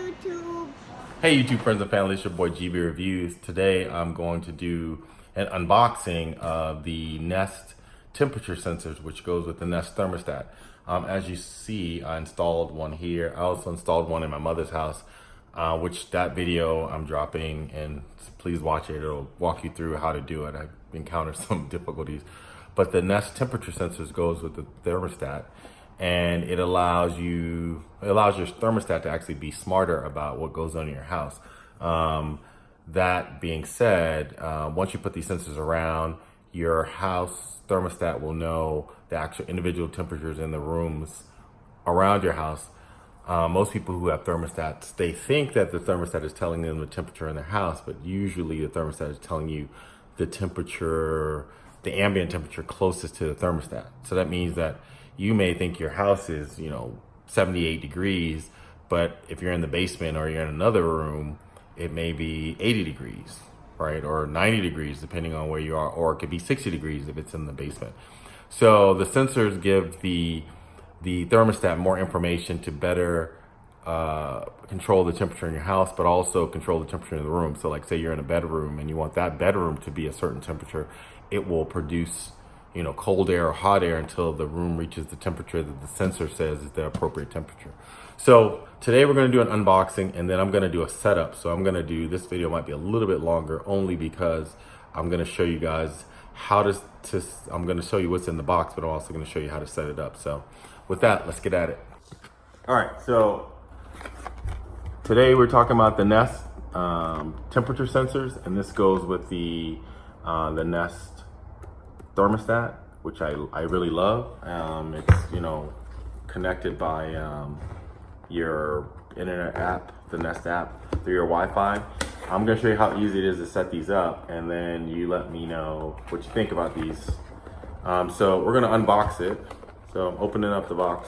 YouTube. Hey YouTube friends and family, it's your boy GB Reviews. Today I'm going to do an unboxing of the Nest temperature sensors, which goes with the Nest thermostat. As you see, I installed one here. I also installed one in my mother's house, which that video I'm dropping, and please watch it. It'll walk you through how to do it. I've encountered some difficulties. But the Nest temperature sensors goes with the thermostat, and it allows your thermostat to actually be smarter about what goes on in your house. That being said, once you put these sensors around, your house thermostat will know the actual individual temperatures in the rooms around your house. Most people who have thermostats, they think that the thermostat is telling them the temperature in their house, but usually the thermostat is telling you the temperature, the ambient temperature closest to the thermostat. So that means that you may think your house is, 78 degrees, but if you're in the basement or you're in another room, it may be 80 degrees, right? Or 90 degrees, depending on where you are, or it could be 60 degrees if it's in the basement. So the sensors give the thermostat more information to better control the temperature in your house, but also control the temperature in the room. So like say you're in a bedroom and you want that bedroom to be a certain temperature, it will produce cold air or hot air until the room reaches the temperature that the sensor says is the appropriate temperature. So today we're going to do an unboxing, and then I'm going to do a setup. So I'm going to do, this video might be a little bit longer only because I'm going to show you guys how I'm going to show you what's in the box, but I'm also going to show you how to set it up. So with that, let's get at it. All right, so today we're talking about the Nest temperature sensors, and this goes with the Nest thermostat, which I really love. It's connected by your internet app, the Nest app, through your Wi-Fi. I'm gonna show you how easy it is to set these up, and then you let me know what you think about these. So we're gonna unbox it. So I'm opening up the box.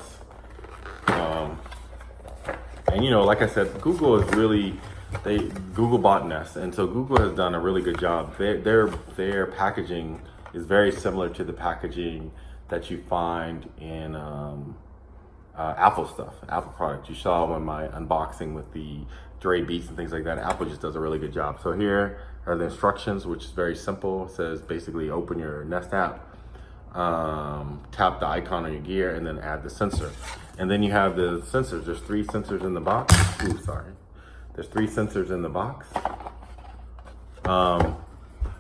And like I said, Google is really, Google bought Nest, and so Google has done a really good job. Their packaging is very similar to the packaging that you find in Apple stuff, Apple products. You saw in my unboxing with the Dre Beats and things like that. Apple just does a really good job. So here are the instructions, which is very simple. It says basically open your Nest app, tap the icon on your gear, and then add the sensor. And then you have the sensors. There's 3 sensors in the box. Ooh, sorry. There's 3 sensors in the box.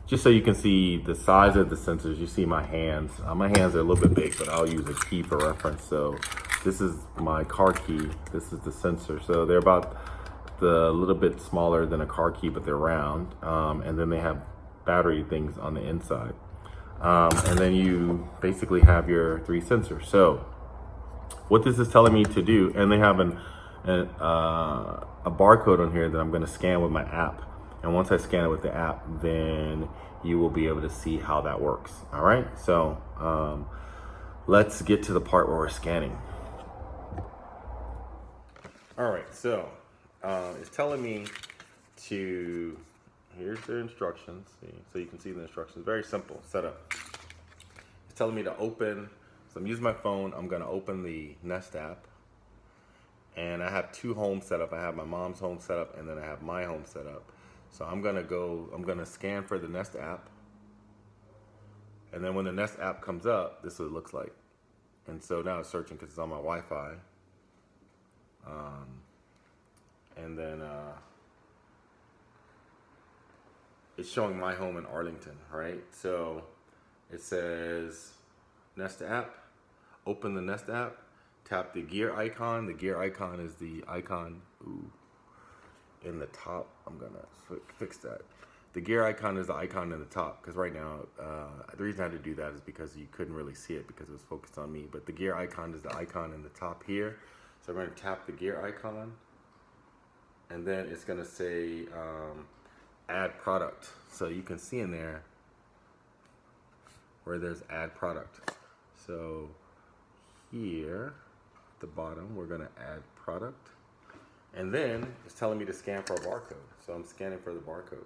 Just so you can see the size of the sensors, you see my hands. My hands are a little bit big, but I'll use a key for reference. So this is my car key. This is the sensor. So they're about a little bit smaller than a car key, but they're round. And then they have battery things on the inside. And then you basically have your 3 sensors. So what this is telling me to do, and they have a barcode on here that I'm going to scan with my app. And once I scan it with the app, then you will be able to see how that works. All right, so let's get to the part where we're scanning. All right, so it's telling me to, here's the instructions. So you can see the instructions, very simple setup. It's telling me to open, so I'm using my phone. I'm gonna open the Nest app. And I have 2 homes set up. I have my mom's home set up, and then I have my home set up. So I'm gonna scan for the Nest app. And then when the Nest app comes up, this is what it looks like. And so now it's searching because it's on my Wi-Fi. And then it's showing my home in Arlington, right? So it says Nest app, open the Nest app, tap the gear icon. The gear icon is the icon, in the top. I'm gonna fix that. The gear icon is the icon in the top, because right now, the reason I had to do that is because you couldn't really see it because it was focused on me. But the gear icon is the icon in the top here. So I'm gonna tap the gear icon, and then it's gonna say add product. So you can see in there where there's add product. So here at the bottom, we're gonna add product. And then it's telling me to scan for a barcode. So I'm scanning for the barcode.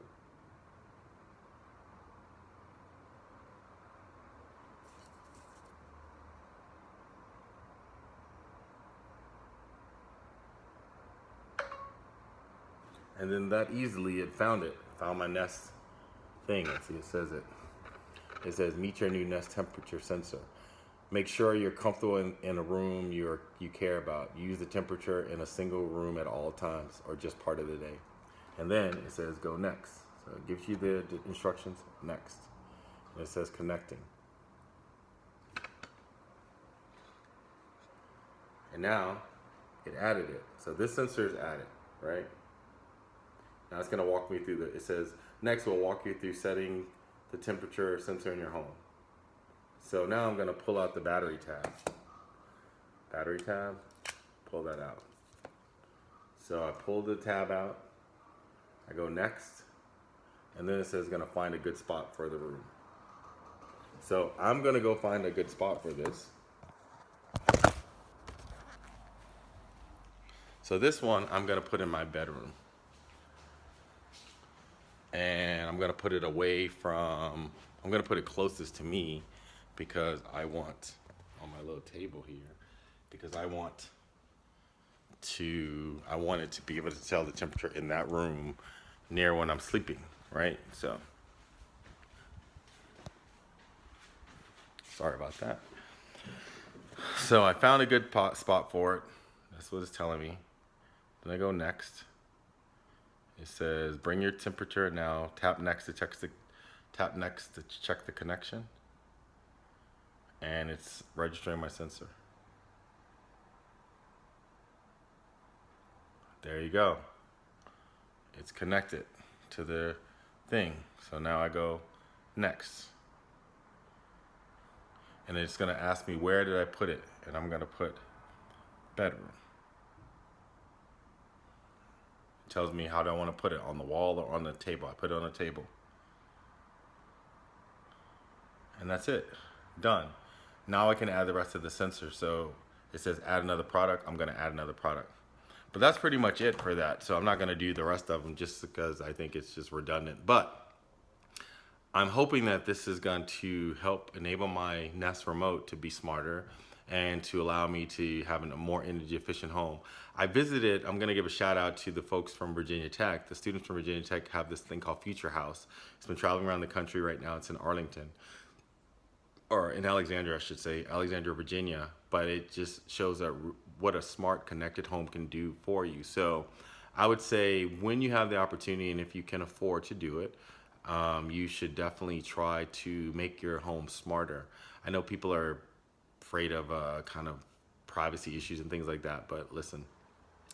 And then that easily it found my Nest thing. Let's see, it says it says meet your new Nest temperature sensor. Make sure you're comfortable in a room you care about. Use the temperature in a single room at all times or just part of the day. And then it says go next. So it gives you the instructions, next. And it says connecting. And now it added it. So this sensor is added, right? Now it's gonna walk me through it says, next we'll walk you through setting the temperature sensor in your home. So now I'm gonna pull out the battery tab. Battery tab, pull that out. So I pull the tab out, I go next, and then it says gonna find a good spot for the room. So I'm gonna go find a good spot for this. So this one I'm gonna put in my bedroom. And I'm gonna put it away from, I'm gonna put it closest to me because I want, on my little table here, because I want it to be able to tell the temperature in that room near when I'm sleeping, right? So, sorry about that. So I found a good spot for it. That's what it's telling me. Then I go next. It says bring your temperature now. Tap next to check the connection. And it's registering my sensor. There you go. It's connected to the thing. So now I go next. And it's gonna ask me where did I put it? And I'm gonna put bedroom. It tells me how do I wanna put it, on the wall or on the table. I put it on the table. And that's it, done. Now I can add the rest of the sensor. So it says add another product, I'm gonna add another product. But that's pretty much it for that. So I'm not gonna do the rest of them just because I think it's just redundant. But I'm hoping that this is going to help enable my Nest remote to be smarter and to allow me to have a more energy efficient home. I'm gonna give a shout out to the folks from Virginia Tech. The students from Virginia Tech have this thing called Future House. It's been traveling around the country right now. It's in Arlington, or in Alexandria, I should say, Alexandria, Virginia. But it just shows what a smart connected home can do for you. So I would say when you have the opportunity and if you can afford to do it, you should definitely try to make your home smarter. I know people are afraid of kind of privacy issues and things like that, but listen,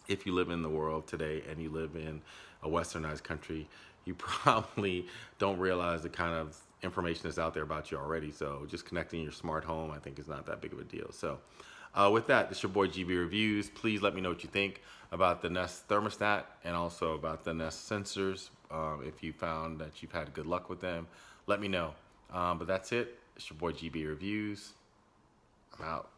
if you live in the world today and you live in a westernized country, you probably don't realize the kind of information that's out there about you already. So just connecting your smart home, I think, is not that big of a deal. So with that, this is your boy GB Reviews. Please let me know what you think about the Nest thermostat and also about the Nest sensors. If you found that you've had good luck with them, let me know. But that's it. It's your boy GB Reviews. I'm out.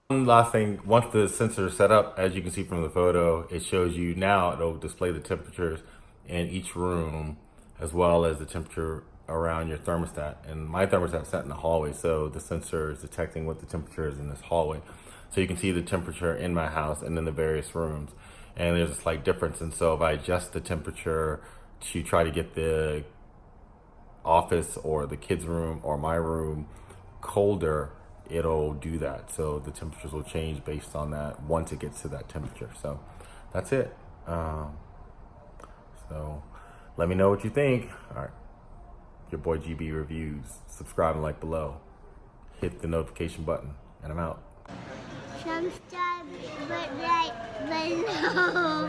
One last thing, once the sensor is set up, as you can see from the photo, it shows you now, it'll display the temperatures in each room as well as the temperature around your thermostat. And my thermostat set in the hallway, so the sensor is detecting what the temperature is in this hallway. So you can see the temperature in my house and in the various rooms. And there's a slight difference. And so if I adjust the temperature to try to get the office or the kids' room or my room colder, it'll do that. So the temperatures will change based on that once it gets to that temperature. So that's it. So let me know what you think. All right. Your boy GB Reviews. Subscribe and like below. Hit the notification button, and I'm out. Subscribe right below.